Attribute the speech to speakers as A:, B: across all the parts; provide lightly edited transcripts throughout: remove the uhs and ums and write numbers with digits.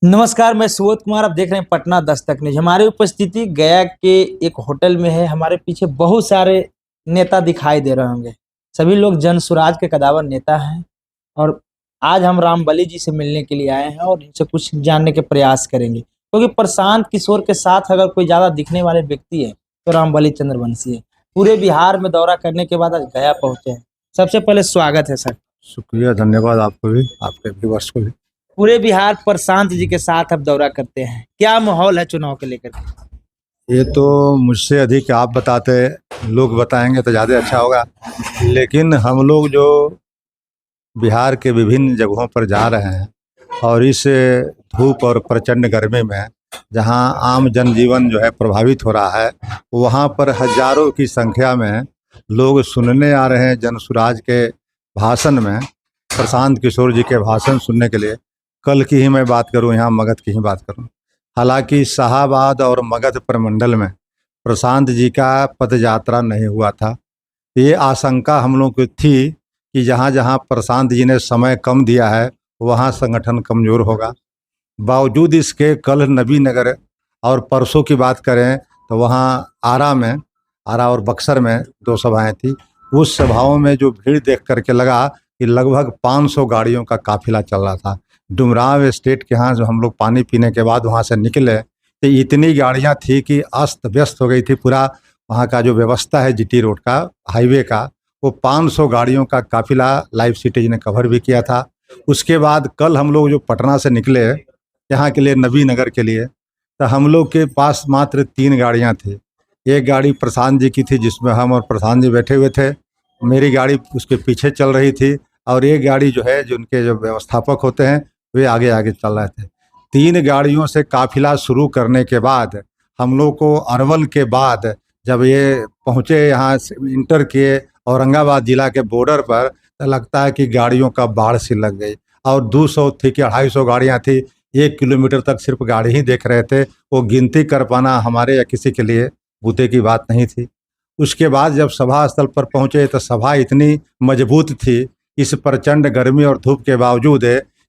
A: नमस्कार, मैं सुबोध कुमार। आप देख रहे हैं पटना दस्तक न्यूज। हमारी उपस्थिति गया के एक होटल में है। हमारे पीछे बहुत सारे नेता दिखाई दे रहे होंगे। सभी लोग जन सुराज के कदावर नेता हैं और आज हम रामबली जी से मिलने के लिए आए हैं और इनसे कुछ जानने के प्रयास करेंगे, क्योंकि प्रशांत किशोर के साथ अगर कोई ज्यादा दिखने वाले व्यक्ति है तो रामबली चंद्रवंशी है। पूरे बिहार में दौरा करने के बाद आज गया पहुंचे हैं। सबसे पहले स्वागत है सर।
B: शुक्रिया, धन्यवाद आपको भी, आपके व्यूअर्स को भी।
A: पूरे बिहार प्रशांत जी के साथ अब दौरा करते हैं, क्या माहौल है चुनाव के लेकर?
B: ये तो मुझसे अधिक आप बताते, लोग बताएंगे तो ज़्यादा अच्छा होगा। लेकिन हम लोग जो बिहार के विभिन्न जगहों पर जा रहे हैं और इस धूप और प्रचंड गर्मी में जहां आम जनजीवन जो है प्रभावित हो रहा है, वहां पर हजारों की संख्या में लोग सुनने आ रहे हैं जनसुराज के भाषण में, प्रशांत किशोर जी के भाषण सुनने के लिए। कल की ही मैं बात करूं, यहाँ मगध की ही बात करूं। हालांकि शाहाबाद और मगध प्रमंडल में प्रशांत जी का पद यात्रा नहीं हुआ था। ये आशंका हम लोग की थी कि जहाँ जहाँ प्रशांत जी ने समय कम दिया है वहाँ संगठन कमज़ोर होगा। बावजूद इसके कल नबीनगर और परसों की बात करें तो वहाँ आरा और बक्सर में 2 सभाएं थी। उस सभाओं में जो भीड़ देख करके लगा कि लगभग 500 गाड़ियों का काफिला चल रहा था। डुमरांव स्टेट के यहाँ जो हम लोग पानी पीने के बाद वहाँ से निकले तो इतनी गाड़ियाँ थी कि अस्त व्यस्त हो गई थी। पूरा वहाँ का जो व्यवस्था है जीटी रोड का, हाईवे का, वो 500 गाड़ियों का काफिला लाइव सिटीज ने कवर भी किया था। उसके बाद कल हम लोग जो पटना से निकले यहाँ के लिए, नबीनगर के लिए, तो हम लोग के पास मात्र 3 गाड़ियाँ थी। एक गाड़ी प्रशांत जी की थी जिसमें हम और प्रशांत जी बैठे हुए थे, मेरी गाड़ी उसके पीछे चल रही थी, और एक गाड़ी जो है, जो उनके जो व्यवस्थापक होते हैं, वे आगे आगे चल रहे थे। 3 गाड़ियों से काफिला शुरू करने के बाद हम लोग को अरवल के बाद जब ये पहुँचे, यहाँ इंटर किए औरंगाबाद जिला के बॉर्डर पर, तो लगता है कि गाड़ियों का बाढ़ सी लग गई। और 200 थी कि 250 गाड़ियाँ थी। 1 किलोमीटर तक सिर्फ गाड़ी ही देख रहे थे। वो गिनती कर पाना हमारे या किसी के लिए बूते की बात नहीं थी। उसके बाद जब सभा स्थल पर पहुँचे तो सभा इतनी मजबूत थी इस प्रचंड गर्मी और धूप के बावजूद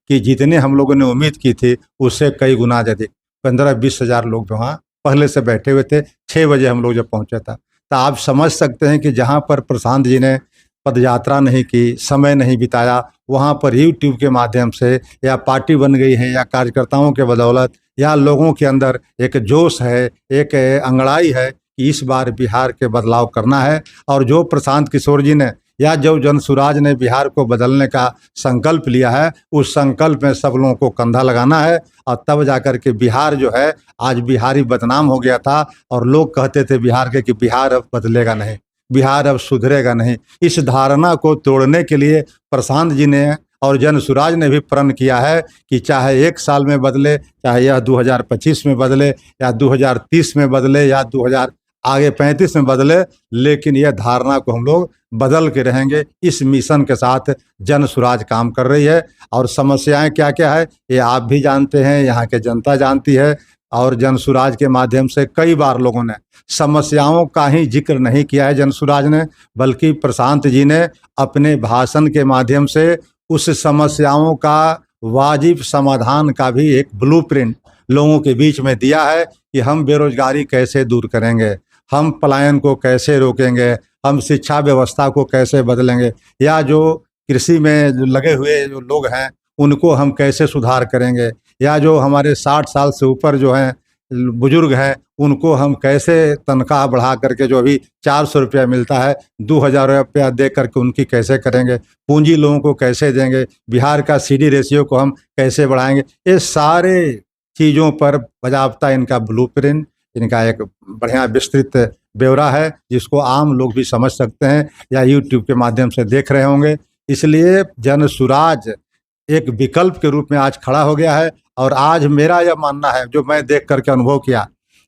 B: कि जितने हम लोगों ने उम्मीद की थी उससे कई गुना अधिक 15-20 हज़ार लोग वहाँ पहले से बैठे हुए थे। 6 बजे हम लोग जब पहुँचा था, तो आप समझ सकते हैं कि जहाँ पर प्रशांत जी ने पदयात्रा नहीं की, समय नहीं बिताया, वहाँ पर यूट्यूब के माध्यम से या पार्टी बन गई है या कार्यकर्ताओं के बदौलत या लोगों के अंदर एक जोश है, एक अंगड़ाई है कि इस बार बिहार के बदलाव करना है। और जो प्रशांत किशोर जी ने या जो जनसुराज ने बिहार को बदलने का संकल्प लिया है, उस संकल्प में सब लोगों को कंधा लगाना है। और तब जाकर के बिहार जो है, आज बिहारी बदनाम हो गया था और लोग कहते थे बिहार के कि बिहार अब बदलेगा नहीं, बिहार अब सुधरेगा नहीं। इस धारणा को तोड़ने के लिए प्रशांत जी ने और जनसुराज ने भी प्रण किया है कि चाहे 1 साल में बदले, चाहे यह 2025 में बदले या 2030 में बदले या 2000 आगे 35 में बदले, लेकिन यह धारणा को हम लोग बदल के रहेंगे। इस मिशन के साथ जनसुराज काम कर रही है। और समस्याएं क्या क्या है ये आप भी जानते हैं, यहाँ के जनता जानती है। और जनसुराज के माध्यम से कई बार लोगों ने समस्याओं का ही जिक्र नहीं किया है जनसुराज ने, बल्कि प्रशांत जी ने अपने भाषण के माध्यम से उस समस्याओं का वाजिब समाधान का भी एक ब्लूप्रिंट लोगों के बीच में दिया है कि हम बेरोजगारी कैसे दूर करेंगे, हम पलायन को कैसे रोकेंगे, हम शिक्षा व्यवस्था को कैसे बदलेंगे, या जो कृषि में जो लगे हुए जो लोग हैं उनको हम कैसे सुधार करेंगे, या जो हमारे 60 साल से ऊपर जो हैं बुजुर्ग हैं उनको हम कैसे तनख्वाह बढ़ा करके, जो अभी 400 रुपया मिलता है, 2000 रुपया दे करके उनकी कैसे करेंगे, पूंजी लोगों को कैसे देंगे, बिहार का CD रेशियो को हम कैसे बढ़ाएंगे। ये सारे चीज़ों पर बजाबता इनका ब्लूप्रिंट, इनका एक बढ़िया विस्तृत ब्यौरा है जिसको आम लोग भी समझ सकते हैं या यूट्यूब के माध्यम से देख रहे होंगे। इसलिए जनसुराज एक विकल्प के रूप में आज खड़ा हो गया है। और आज मेरा यह मानना है, जो मैं देख करके अनुभव किया,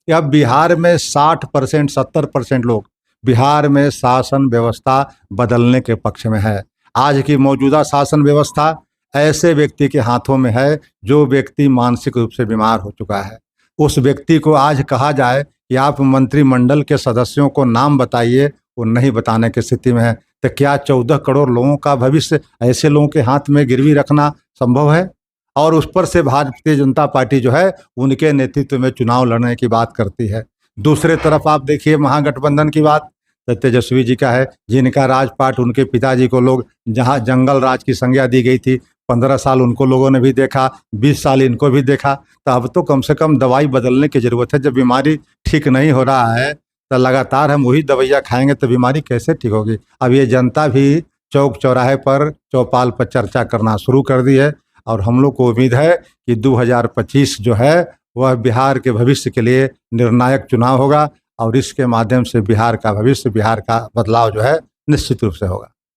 B: कि अब बिहार में 60% 70% लोग बिहार में शासन व्यवस्था बदलने के पक्ष में है। आज की मौजूदा शासन व्यवस्था ऐसे व्यक्ति के हाथों में है जो व्यक्ति मानसिक रूप से बीमार हो चुका है। उस व्यक्ति को आज कहा जाए कि आप मंत्रिमंडल के सदस्यों को नाम बताइए, वो नहीं बताने की स्थिति में है। तो क्या 14 करोड़ लोगों का भविष्य ऐसे लोगों के हाथ में गिरवी रखना संभव है? और उस पर से भारतीय जनता पार्टी जो है उनके नेतृत्व में चुनाव लड़ने की बात करती है। दूसरे तरफ आप देखिए महागठबंधन की बात तो तेजस्वी जी का है, जिनका राजपाट उनके पिताजी को लोग जहाँ जंगल राज की संज्ञा दी गई थी, 15 साल उनको लोगों ने भी देखा, 20 साल इनको भी देखा। तो अब तो कम से कम दवाई बदलने की ज़रूरत है। जब बीमारी ठीक नहीं हो रहा है तो लगातार हम वही दवाइयाँ खाएंगे तो बीमारी कैसे ठीक होगी। अब ये जनता भी चौक चौराहे पर चौपाल पर चर्चा करना शुरू कर दी है और हम लोग को उम्मीद है कि 2025 जो है वह बिहार के भविष्य के लिए निर्णायक चुनाव होगा और इसके माध्यम से बिहार का भविष्य, बिहार का बदलाव जो है निश्चित रूप से होगा।